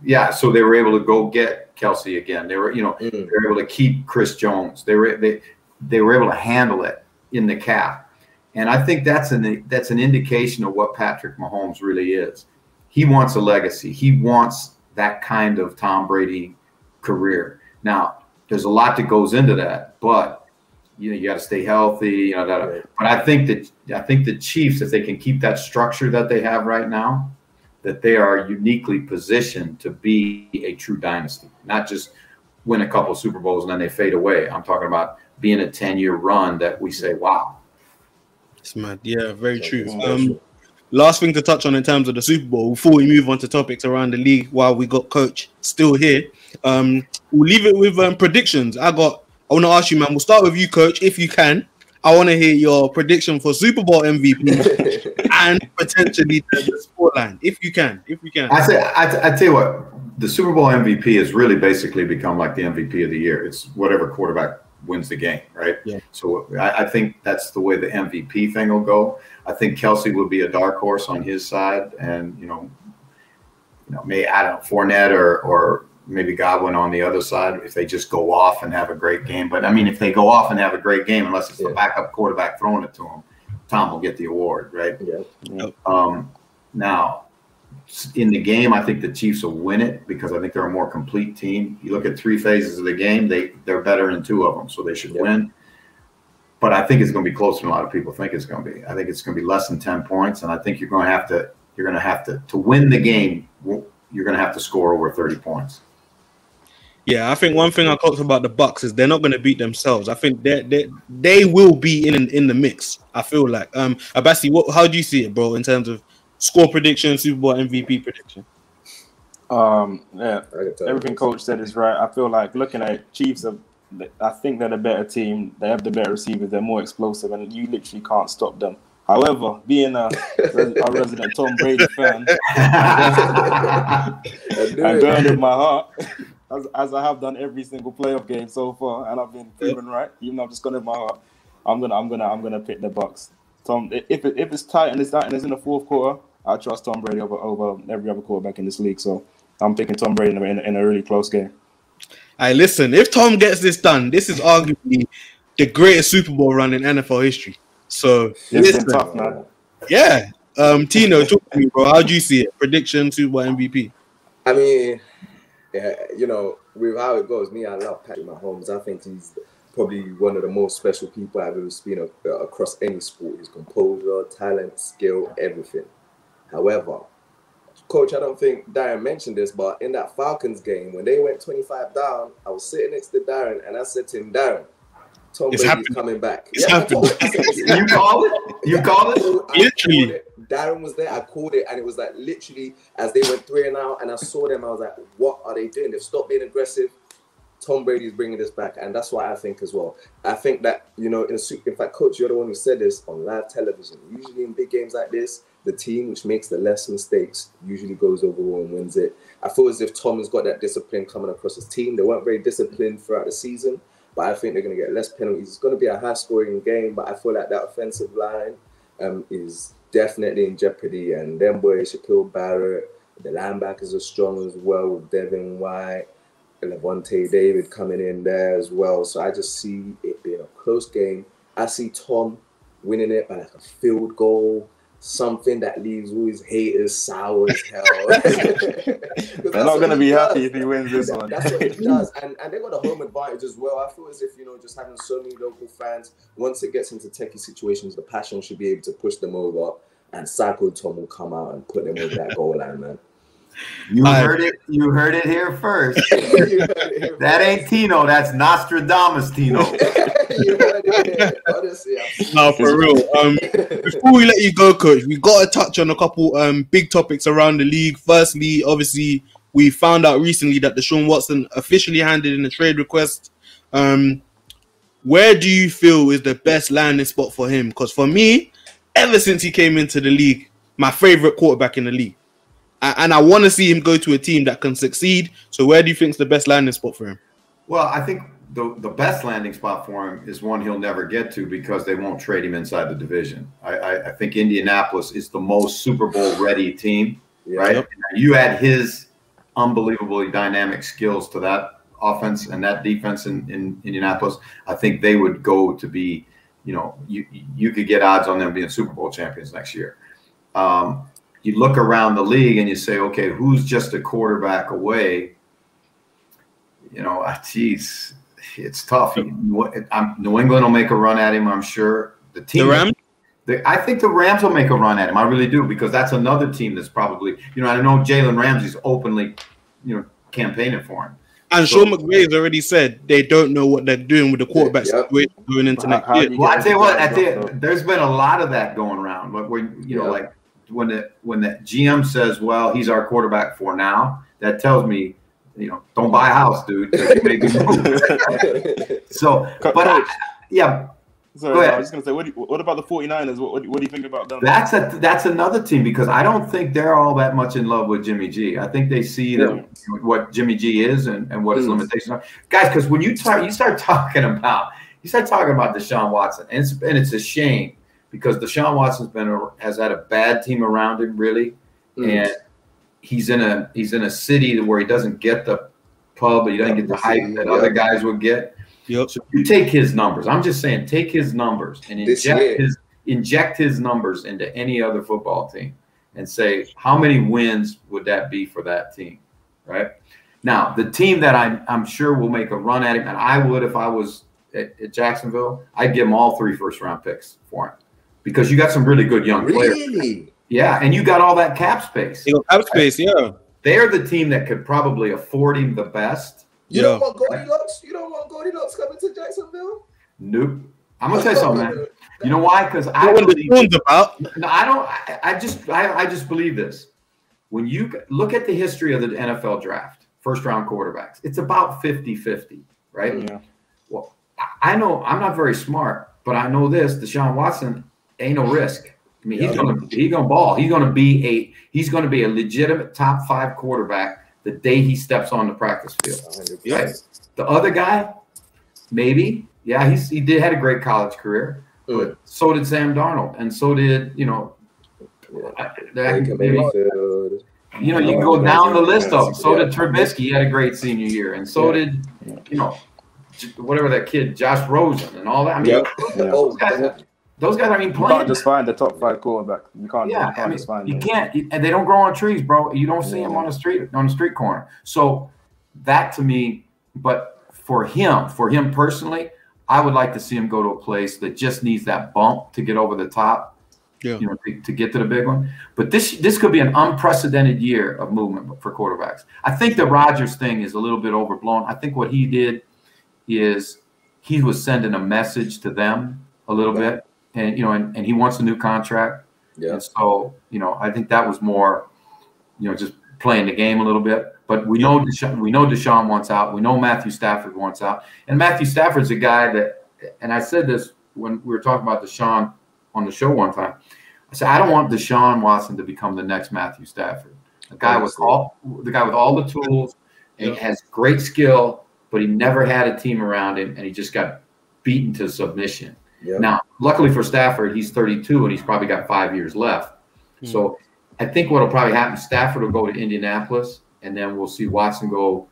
Yeah, so they were able to go get Kelsey again. They were, they were able to keep Chris Jones. They were able to handle it in the cap, and I think that's an indication of what Patrick Mahomes really is. He wants a legacy. He wants that kind of Tom Brady career. Now, there's a lot that goes into that, but you got to stay healthy. But I think the Chiefs, if they can keep that structure that they have right now, that they are uniquely positioned to be a true dynasty, not just win a couple of Super Bowls and then they fade away. I'm talking about being a 10-year run that we say, wow. It's mad. Yeah, very true. Last thing to touch on in terms of the Super Bowl before we move on to topics around the league while we got Coach still here. We'll leave it with predictions. I want to ask you, man, we'll start with you, Coach, if you can. I want to hear your prediction for Super Bowl MVP and potentially the scoreline, if you can. I tell you what, the Super Bowl MVP has really basically become like the MVP of the year. It's whatever quarterback wins the game, right? Yeah. So I think that's the way the MVP thing will go. I think Kelsey will be a dark horse on his side, and Fournette or maybe Godwin on the other side if they just go off and have a great game. But I mean, if they go off and have a great game, unless it's the backup quarterback throwing it to him, Tom will get the award, right? Yeah. Now, in the game, I think the Chiefs will win it because I think they're a more complete team. You look at 3 phases of the game; they're better in 2 of them, so they should win. But I think it's going to be closer than a lot of people think it's going to be. I think it's going to be less than 10 points, and I think you're going to have to win the game. you're going to have to score over 30 points. Yeah, I think one thing I talked about the Bucks is they're not going to beat themselves. I think they will be in the mix. I feel like Abassi, how do you see it, bro, in terms of score prediction, Super Bowl MVP prediction? Yeah, everything Coach said is right. I feel like looking at Chiefs, I think they're the better team. They have the better receivers. They're more explosive, and you literally can't stop them. However, being a resident Tom Brady fan, I'm going with my heart, as I have done every single playoff game so far, and I've been proven right. Even though I've just gone with my heart, I'm gonna pick the Bucks. Tom, if it's tight and it's in the fourth quarter, I trust Tom Brady over every other quarterback in this league. So I'm picking Tom Brady in a really close game. Hey, listen, if Tom gets this done, this is arguably the greatest Super Bowl run in NFL history. So it's been tough, man. Yeah. Tino, talk to me, bro. How do you see it? Prediction, Super Bowl MVP. I mean, yeah, you know, with how it goes, I love Patrick Mahomes. I think he's probably one of the most special people I've ever seen across any sport. His composure, talent, skill, everything. However, Coach, I don't think Darren mentioned this, but in that Falcons game, when they went 25 down, I was sitting next to Darren, and I said to him, Darren, Tom Brady's coming back. It's happening. You called it? You called it? Literally. Darren was there. I called it, and it was like literally as they went 3-0, and I saw them. I was like, "What are they doing? They've stopped being aggressive." Tom Brady's bringing this back, and that's what I think as well. I think that, you know, in fact, Coach, you're the one who said this on live television. Usually in big games like this, the team which makes the less mistakes usually goes overall and wins it. I feel as if Tom has got that discipline coming across his team. They weren't very disciplined throughout the season, but I think they're going to get less penalties. It's going to be a high-scoring game, but I feel like that offensive line is definitely in jeopardy. And them boys, Shaquille Barrett, the linebackers are strong as well with Devin White, Levante David coming in there as well. So I just see it being a close game. I see Tom winning it by like a field goal, something that leaves all his haters sour as hell. They're not going to be happy if he wins this one. That's what he does. And they got a home advantage as well. I feel as if, you know, just having so many local fans, once it gets into techie situations, the passion should be able to push them over, and Psycho Tom will come out and put them over that goal line, man. You heard it here first. That ain't Tino, that's Nostradamus Tino. Honestly, no, for real. Before we let you go, Coach, we got to touch on a couple big topics around the league. Firstly, obviously, we found out recently that Deshaun Watson officially handed in a trade request. Where do you feel is the best landing spot for him? Because for me, ever since he came into the league, my favorite quarterback in the league. And I want to see him go to a team that can succeed. So where do you think is the best landing spot for him? Well, I think the best landing spot for him is one he'll never get to because they won't trade him inside the division. I think Indianapolis is the most Super Bowl ready team, right? Yep. You add his unbelievably dynamic skills to that offense and that defense in Indianapolis, I think they would go to be, you know, you could get odds on them being Super Bowl champions next year. You look around the league and you say, okay, who's just a quarterback away? You know, geez, it's tough. New England will make a run at him, I'm sure. The Rams? I think the Rams will make a run at him. I really do, because that's another team that's probably, you know, I know Jalen Ramsey's openly, you know, campaigning for him. And so, Sean McVay has already said they don't know what they're doing with the quarterback situation going into next year. Well, I tell you what, there's been a lot of that going around. But when you know, like when the GM says, "Well, he's our quarterback for now," that tells me, you know, don't buy a house, dude. So, but yeah. Sorry, I was just going to say, what about the 49ers? What do you think about them? That's another team, because I don't think they're all that much in love with Jimmy G. I think they see what Jimmy G is and what his limitations are. Guys, because when you start talking about Deshaun Watson, and it's a shame, because Deshaun Watson's has had a bad team around him, really, and he's in a city where he doesn't get the pub, he doesn't get the hype that other guys would get. Yep. So you take his numbers. I'm just saying, take his numbers and inject his numbers into any other football team, and say, how many wins would that be for that team, right? Now, the team that I'm sure will make a run at him, and I would if I was at Jacksonville, I'd give him all 3 first-round picks for him, because you got some really good young players. Really? Yeah, and you got all that cap space. You got cap space, yeah. they're the team that could probably afford him the best. You don't want Goldilocks? You don't want Goldilocks coming to Jacksonville? Nope. I'm gonna tell you something, man. You know why? Because I just believe this. When you look at the history of the NFL draft, first round quarterbacks, it's about 50-50, right? Yeah. Well, I know I'm not very smart, but I know this: Deshaun Watson ain't no risk. I mean, he's gonna ball. He's gonna be a legitimate top 5 quarterback the day he steps on the practice field. Right? The other guy, maybe. Yeah, he had a great college career, but so did Sam Darnold, and so did you can go down the list of them. So did Trubisky. He had a great senior year, and so did whatever that kid Josh Rosen and all that. I mean, those guys. I mean, you can't just find the top 5 quarterback. You can't. Yeah, just find them. Can't, and they don't grow on trees, bro. You don't see them on the street corner. So that to me, but for him personally, I would like to see him go to a place that just needs that bump to get over the top, to get to the big one. But this could be an unprecedented year of movement for quarterbacks. I think the Rodgers thing is a little bit overblown. I think what he did is he was sending a message to them a little bit, and and he wants a new contract. Yeah. And so I think that was more, just playing the game a little bit. But we know Deshaun wants out. We know Matthew Stafford wants out. And Matthew Stafford's a guy that, and I said this when we were talking about Deshaun on the show one time. I said, I don't want Deshaun Watson to become the next Matthew Stafford. The guy with all the tools, and he has great skill, but he never had a team around him, and he just got beaten to submission. Yep. Now, luckily for Stafford, he's 32, and he's probably got 5 years left. So I think what will probably happen, Stafford will go to Indianapolis, and then we'll see Watson go,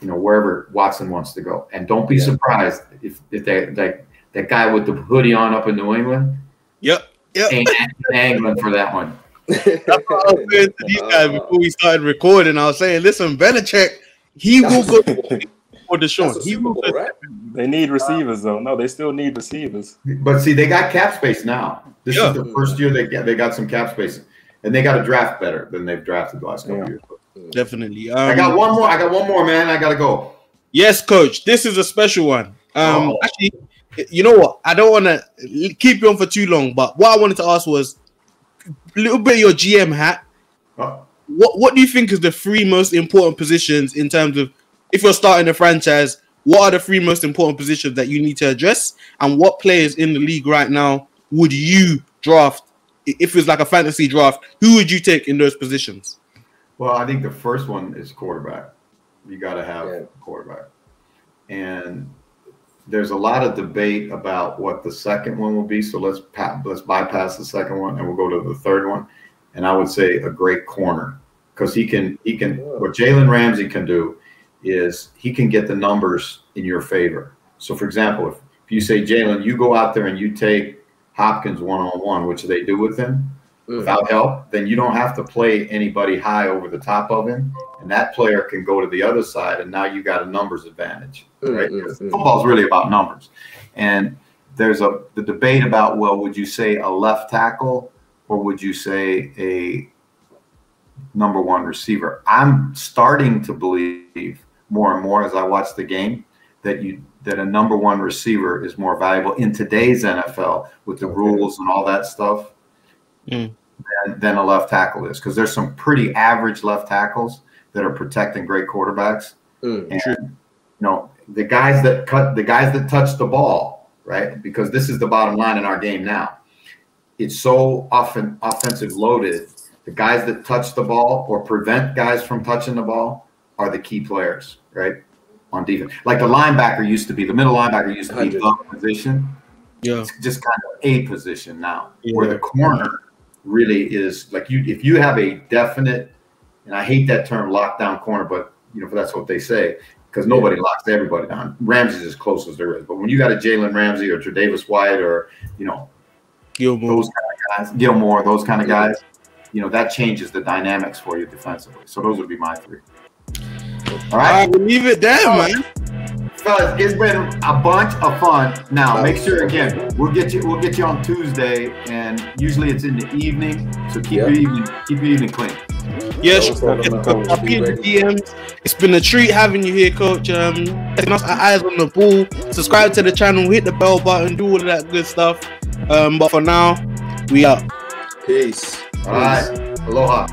wherever Watson wants to go. And don't be surprised if that guy with the hoodie on up in New England. Ain't angling for that one. That's what I was saying to these guys before we started recording. I was saying, listen, Belichick, he will go for Deshaun. He will go. Right? They need receivers, though. No, they still need receivers. But see, they got cap space now. This is the first year they got some cap space, and they got to draft better than they've drafted the last couple years. Definitely. I got one more, man. I got to go. Yes, Coach. This is a special one. Actually, you know what? I don't want to keep you on for too long, but what I wanted to ask was a little bit of your GM hat. What do you think is the 3 most important positions in terms of if you're starting a franchise? What are the 3 most important positions that you need to address? And what players in the league right now would you draft? If it's like a fantasy draft, who would you take in those positions? Well, I think the first one is quarterback. You got to have a quarterback. And there's a lot of debate about what the second one will be. So let's bypass the second one and we'll go to the third one. And I would say a great corner, because he can what Jalen Ramsey can do is he can get the numbers in your favor. So for example, if you say, Jalen, you go out there and you take Hopkins one-on-one, which they do with him, without help, then you don't have to play anybody high over the top of him, and that player can go to the other side, and now you got a numbers advantage, right? Football's really about numbers. And there's the debate about, well, would you say a left tackle or would you say a number 1 receiver? I'm starting to believe more and more as I watch the game that a number 1 receiver is more valuable in today's NFL with the rules and all that stuff than a left tackle is, because there's some pretty average left tackles that are protecting great quarterbacks. And the guys that touch the ball, right? Because this is the bottom line in our game now. It's so often offensive loaded. The guys that touch the ball or prevent guys from touching the ball are the key players, right? On defense. Like the middle linebacker used to be the position. Yeah. It's just kind of a position now, where the corner really is like if you have a definite, and I hate that term lockdown corner, but that's what they say, because nobody locks everybody down. Ramsey's as close as there is. But when you got a Jalen Ramsey or Tre'Davious White or Gilmore, those kind of guys, that changes the dynamics for you defensively. So those would be my 3. All right, we'll leave it there, man. Fellas, it's been a bunch of fun. Now, make sure again, we'll get you on Tuesday, and usually it's in the evening. So keep your evening clean. Yes, I'll be in the DMs. It's been a treat having you here, Coach. Taking us our eyes on the ball. Subscribe to the channel, hit the bell button, do all of that good stuff. But for now, we out. Peace. All right. Aloha.